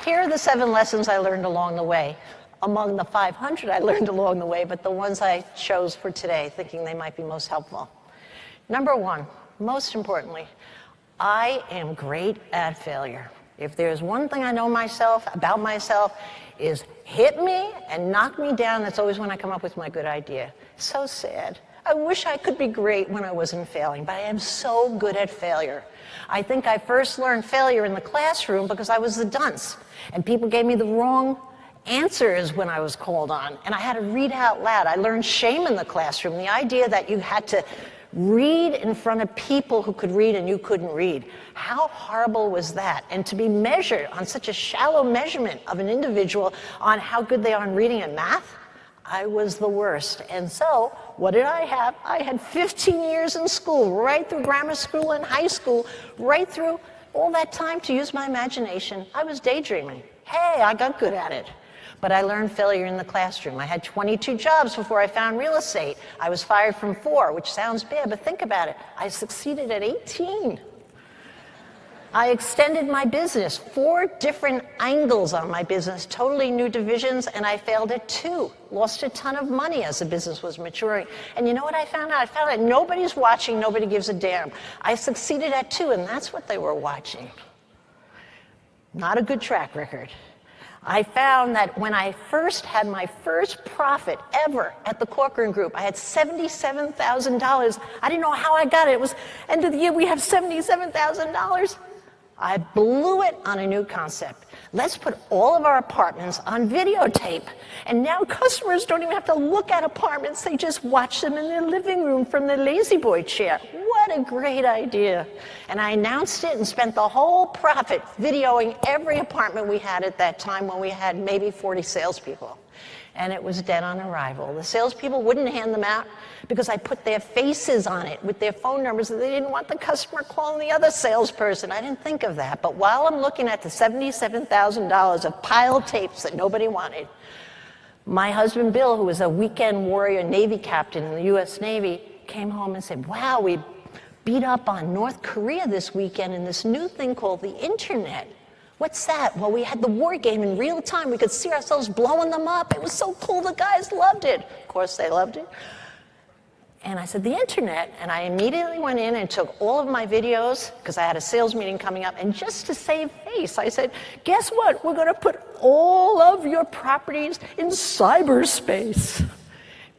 Here are the 7 lessons I learned along the way. Among the 500 I learned along the way, but the ones I chose for today, thinking they might be most helpful. Number 1, most importantly, I am great at failure. If there's one thing I know about myself, is hit me and knock me down. That's always when I come up with my good idea. So sad. I wish I could be great when I wasn't failing, but I am so good at failure. I think I first learned failure in the classroom because I was the dunce, and people gave me the wrong answers when I was called on, and I had to read out loud. I learned shame in the classroom, the idea that you had to read in front of people who could read and you couldn't read. How horrible was that? And to be measured on such a shallow measurement of an individual on how good they are in reading and math, I was the worst. And so, what did I have? I had 15 years in school, right through grammar school and high school, right through all that time to use my imagination. I was daydreaming. Hey, I got good at it. But I learned failure in the classroom. I had 22 jobs before I found real estate. I was fired from 4, which sounds bad, but think about it. I succeeded at 18. I extended my business, 4 different angles on my business, totally new divisions, and I failed at 2. Lost a ton of money as the business was maturing. And you know what I found out? I found out nobody's watching, nobody gives a damn. I succeeded at 2, and that's what they were watching. Not a good track record. I found that when I first had my first profit ever at the Corcoran Group, I had $77,000. I didn't know how I got it. It was end of the year, we have $77,000. I blew it on a new concept. Let's put all of our apartments on videotape. And now customers don't even have to look at apartments. They just watch them in their living room from the lazy boy chair. What a great idea. And I announced it and spent the whole profit videoing every apartment we had at that time when we had maybe 40 salespeople. And it was dead on arrival. The salespeople wouldn't hand them out because I put their faces on it with their phone numbers, and they didn't want the customer calling the other salesperson. I didn't think of that. But while I'm looking at the $77,000 of piled tapes that nobody wanted, my husband Bill, who was a weekend warrior Navy captain in the US Navy, came home and said, wow, we beat up on North Korea this weekend in this new thing called the internet. What's that? Well, we had the war game in real time. We could see ourselves blowing them up. It was so cool. The guys loved it. Of course, they loved it. And I said, the internet. And I immediately went in and took all of my videos, because I had a sales meeting coming up. And just to save face, I said, guess what? We're going to put all of your properties in cyberspace.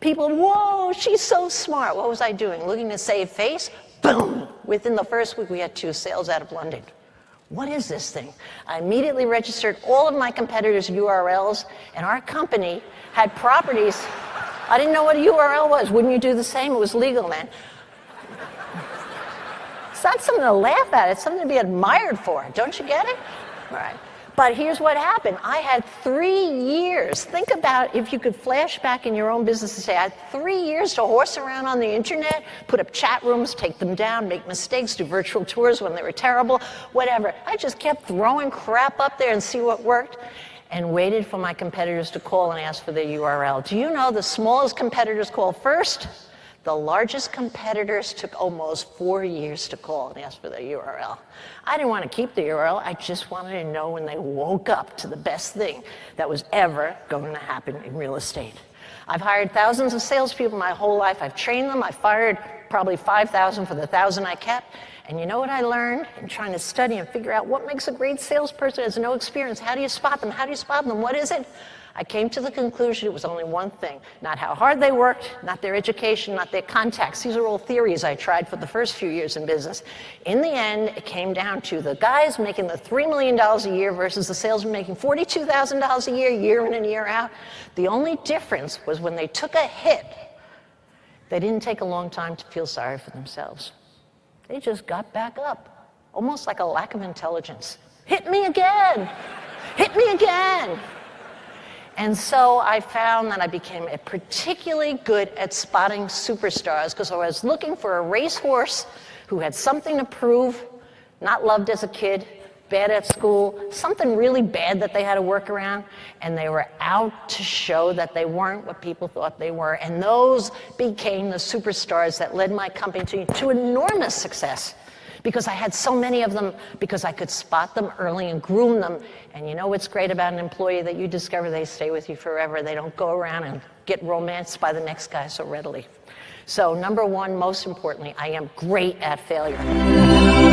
People, whoa, she's so smart. What was I doing? Looking to save face? Boom! Within the first week, we had 2 sales out of London. What is this thing? I immediately registered all of my competitors' URLs, and our company had properties. I didn't know what a URL was. Wouldn't you do the same? It was legal, man. It's not something to laugh at. It's something to be admired for. Don't you get it? All right. But here's what happened. I had 3 years. Think about if you could flash back in your own business and say, I had 3 years to horse around on the internet, put up chat rooms, take them down, make mistakes, do virtual tours when they were terrible, whatever. I just kept throwing crap up there and see what worked, and waited for my competitors to call and ask for their URL. Do you know the smallest competitors call first? The largest competitors took almost 4 years to call and ask for their URL. I didn't want to keep the URL. I just wanted to know when they woke up to the best thing that was ever going to happen in real estate. I've hired thousands of salespeople my whole life. I've trained them. I fired probably 5,000 for the 1,000 I kept. And you know what I learned in trying to study and figure out what makes a great salesperson who has no experience? How do you spot them? How do you spot them? What is it? I came to the conclusion it was only one thing. Not how hard they worked, not their education, not their contacts. These are all theories I tried for the first few years in business. In the end, it came down to the guys making the $3 million a year versus the salesman making $42,000 a year in and year out. The only difference was when they took a hit, they didn't take a long time to feel sorry for themselves. They just got back up, almost like a lack of intelligence. Hit me again! Hit me again! And so I found that I became particularly good at spotting superstars because I was looking for a racehorse who had something to prove, not loved as a kid, bad at school, something really bad that they had to work around, and they were out to show that they weren't what people thought they were. And those became the superstars that led my company to enormous success. because I had so many of them, because I could spot them early and groom them. And you know what's great about an employee that you discover they stay with you forever. They don't go around and get romanced by the next guy so readily. So number one, most importantly, I am great at failure.